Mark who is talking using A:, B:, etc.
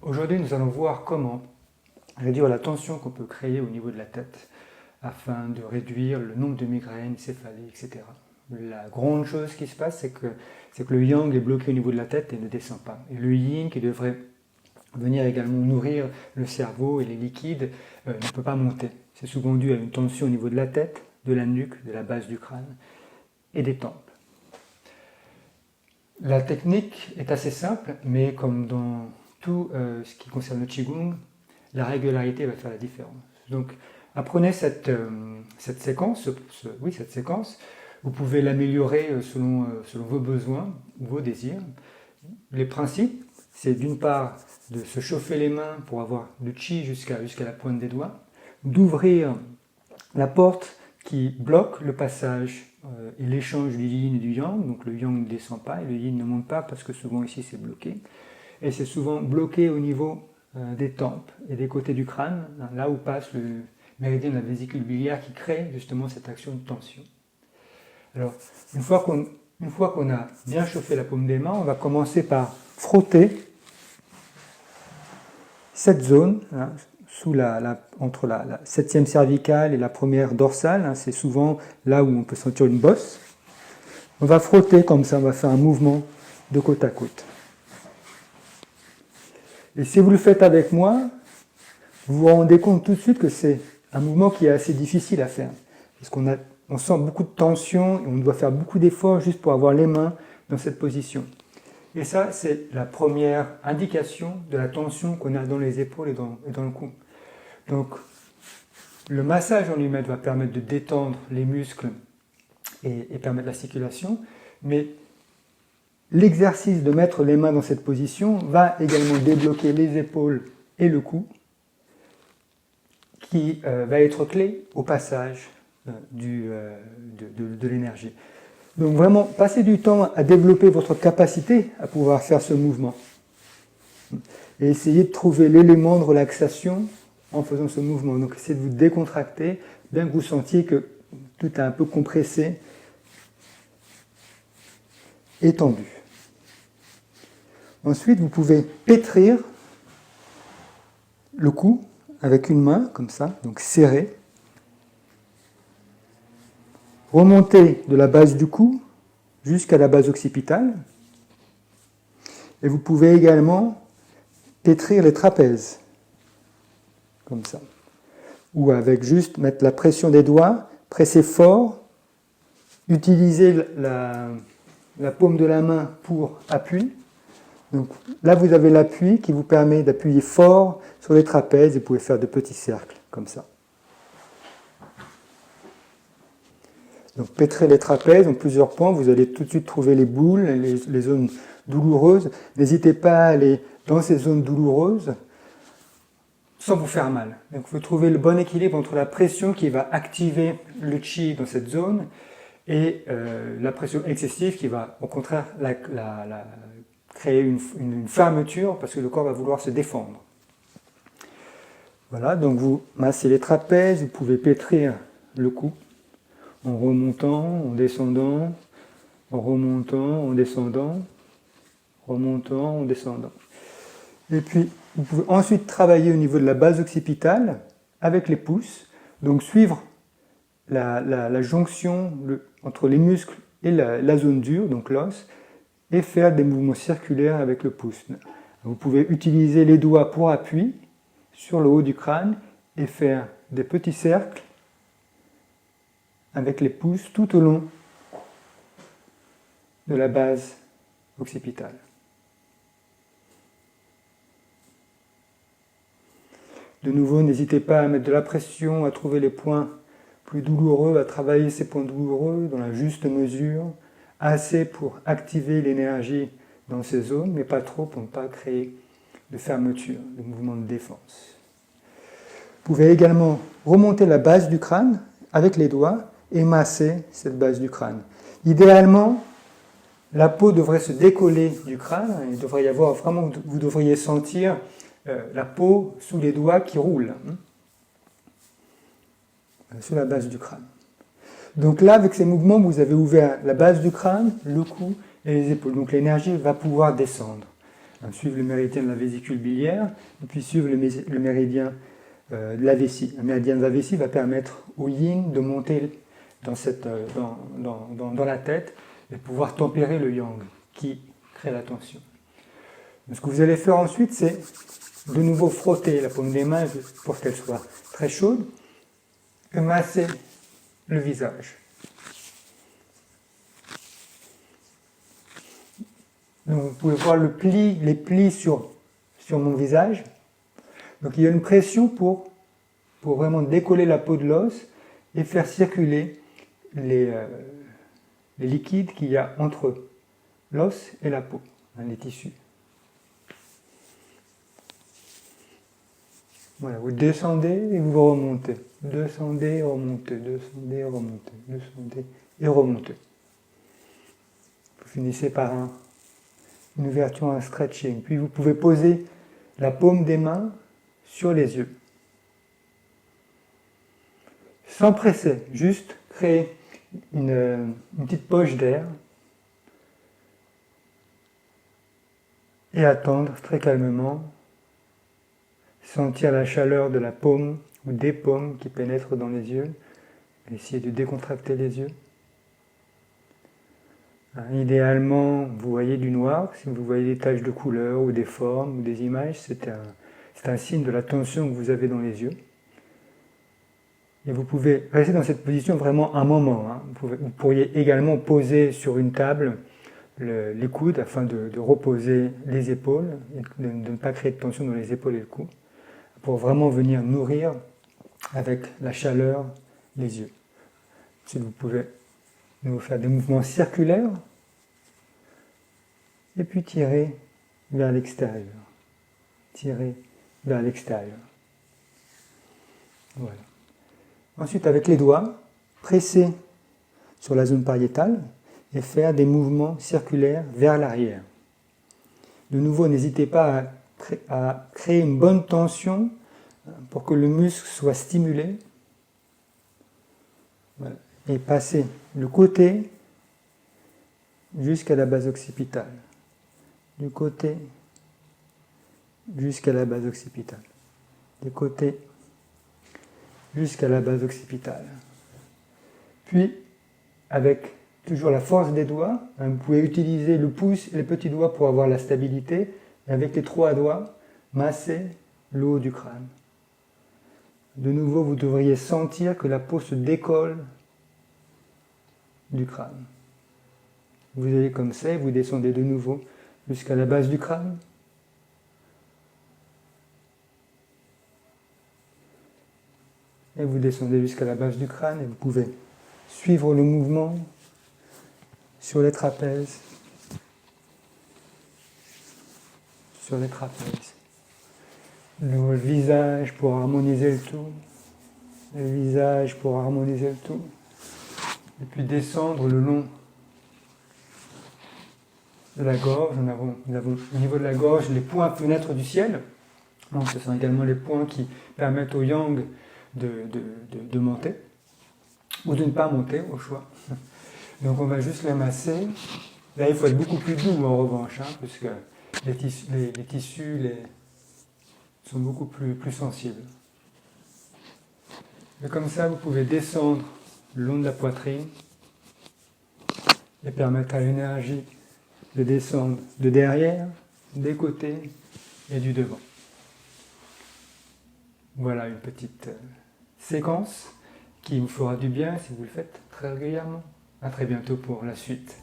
A: Aujourd'hui, nous allons voir comment réduire la tension qu'on peut créer au niveau de la tête afin de réduire le nombre de migraines, céphalées, etc. La grande chose qui se passe, c'est que le yang est bloqué au niveau de la tête et ne descend pas. Et le yin, qui devrait venir également nourrir le cerveau et les liquides, ne peut pas monter. C'est souvent dû à une tension au niveau de la tête, de la nuque, de la base du crâne et des tempes. La technique est assez simple, mais comme dans tout ce qui concerne le Qigong, la régularité va faire la différence. Donc, apprenez cette séquence, cette séquence. Vous pouvez l'améliorer selon vos besoins ou vos désirs. Les principes, c'est d'une part de se chauffer les mains pour avoir du Qi jusqu'à la pointe des doigts, d'ouvrir la porte qui bloque le passage et l'échange du yin et du yang. Donc le yang ne descend pas et le yin ne monte pas parce que souvent ici c'est bloqué. Et c'est souvent bloqué au niveau des tempes et des côtés du crâne, là où passe le méridien de la vésicule biliaire qui crée justement cette action de tension. Alors, une fois qu'on a bien chauffé la paume des mains, on va commencer par frotter cette zone, hein, entre la 7e cervicale et la première dorsale, hein, c'est souvent là où on peut sentir une bosse. On va frotter comme ça, on va faire un mouvement de côte à côte. Et si vous le faites avec moi, vous vous rendez compte tout de suite que c'est un mouvement qui est assez difficile à faire. Parce qu'on sent beaucoup de tension et on doit faire beaucoup d'efforts juste pour avoir les mains dans cette position. Et ça, c'est la première indication de la tension qu'on a dans les épaules et dans le cou. Donc, le massage en lui-même va permettre de détendre les muscles et permettre la circulation, mais l'exercice de mettre les mains dans cette position va également débloquer les épaules et le cou, qui va être clé au passage de l'énergie. Donc vraiment, passez du temps à développer votre capacité à pouvoir faire ce mouvement. Et essayez de trouver l'élément de relaxation en faisant ce mouvement. Donc essayez de vous décontracter, bien que vous sentiez que tout est un peu compressé et tendu. Ensuite, vous pouvez pétrir le cou avec une main, comme ça, donc serré. Remonter de la base du cou jusqu'à la base occipitale. Et vous pouvez également pétrir les trapèzes, comme ça. Ou avec juste mettre la pression des doigts, presser fort, utiliser la paume de la main pour appui. Donc là, vous avez l'appui qui vous permet d'appuyer fort sur les trapèzes et vous pouvez faire de petits cercles, comme ça. Donc pétrer les trapèzes en plusieurs points, vous allez tout de suite trouver les boules, les zones douloureuses. N'hésitez pas à aller dans ces zones douloureuses sans vous faire mal. Donc il faut trouver le bon équilibre entre la pression qui va activer le Qi dans cette zone et la pression excessive qui va au contraire créer une fermeture parce que le corps va vouloir se défendre. Voilà, donc vous massez les trapèzes, vous pouvez pétrir le cou en remontant, en descendant, en remontant, en descendant, remontant, en descendant. Et puis, vous pouvez ensuite travailler au niveau de la base occipitale avec les pouces, donc suivre la jonction entre les muscles et la zone dure, donc l'os, et faire des mouvements circulaires avec le pouce. Vous pouvez utiliser les doigts pour appui sur le haut du crâne et faire des petits cercles avec les pouces tout au long de la base occipitale. De nouveau, n'hésitez pas à mettre de la pression, à trouver les points plus douloureux, à travailler ces points douloureux dans la juste mesure, assez pour activer l'énergie dans ces zones, mais pas trop pour ne pas créer de fermeture, de mouvement de défense. Vous pouvez également remonter la base du crâne avec les doigts et masser cette base du crâne. Idéalement, la peau devrait se décoller du crâne, il devrait y avoir vraiment, vous devriez sentir la peau sous les doigts qui roule, sur la base du crâne. Donc là, avec ces mouvements, vous avez ouvert la base du crâne, le cou et les épaules. Donc l'énergie va pouvoir descendre. suivre le méridien de la vésicule biliaire, et puis suivre le méridien de la vessie. Le méridien de la vessie va permettre au yin de monter dans la tête et pouvoir tempérer le yang, qui crée la tension. Donc, ce que vous allez faire ensuite, c'est de nouveau frotter la paume des mains pour qu'elle soit très chaude, et masser le visage. Donc, vous pouvez voir les plis sur mon visage. Donc il y a une pression pour vraiment décoller la peau de l'os et faire circuler les liquides qu'il y a entre l'os et la peau, les tissus. Voilà, vous descendez et vous remontez. Descendez, remontez, descendez, remontez, descendez et remontez. Vous finissez par une ouverture, un stretching. Puis vous pouvez poser la paume des mains sur les yeux. Sans presser, juste créer une petite poche d'air et attendre très calmement, sentir la chaleur de la paume ou des paumes qui pénètrent dans les yeux, essayer de décontracter les yeux. Idéalement, vous voyez du noir, si vous voyez des taches de couleur ou des formes ou des images, c'est un signe de la tension que vous avez dans les yeux. Et vous pouvez rester dans cette position vraiment un moment. Vous pourriez également poser sur une table les coudes afin de reposer les épaules, et de ne pas créer de tension dans les épaules et le cou, pour vraiment venir nourrir avec la chaleur les yeux. Ensuite, vous pouvez nous faire des mouvements circulaires et puis tirer vers l'extérieur. Tirer vers l'extérieur. Voilà. Ensuite, avec les doigts, presser sur la zone pariétale et faire des mouvements circulaires vers l'arrière. De nouveau, n'hésitez pas à créer une bonne tension pour que le muscle soit stimulé. Voilà. Et passer le côté jusqu'à la base occipitale. Du côté jusqu'à la base occipitale. Du côté jusqu'à la base occipitale. Puis, avec toujours la force des doigts, vous pouvez utiliser le pouce et les petits doigts pour avoir la stabilité, et avec les 3 doigts, masser le haut du crâne. De nouveau, vous devriez sentir que la peau se décolle du crâne. Vous allez comme ça et vous descendez de nouveau jusqu'à la base du crâne. Et vous descendez jusqu'à la base du crâne et vous pouvez suivre le mouvement sur les trapèzes. Sur les trapèzes. Le visage pour harmoniser le tout. Le visage pour harmoniser le tout. Et puis descendre le long de la gorge. Nous avons au niveau de la gorge les points fenêtres du ciel. Donc, ce sont également les points qui permettent au yang de monter, ou de ne pas monter, au choix. Donc on va juste les masser. Là, il faut être beaucoup plus doux en revanche, puisque les tissus sont beaucoup plus sensibles. Et comme ça, vous pouvez descendre le long de la poitrine et permettre à l'énergie de descendre de derrière, des côtés et du devant. Voilà une petite séquence qui vous fera du bien si vous le faites très régulièrement. À très bientôt pour la suite.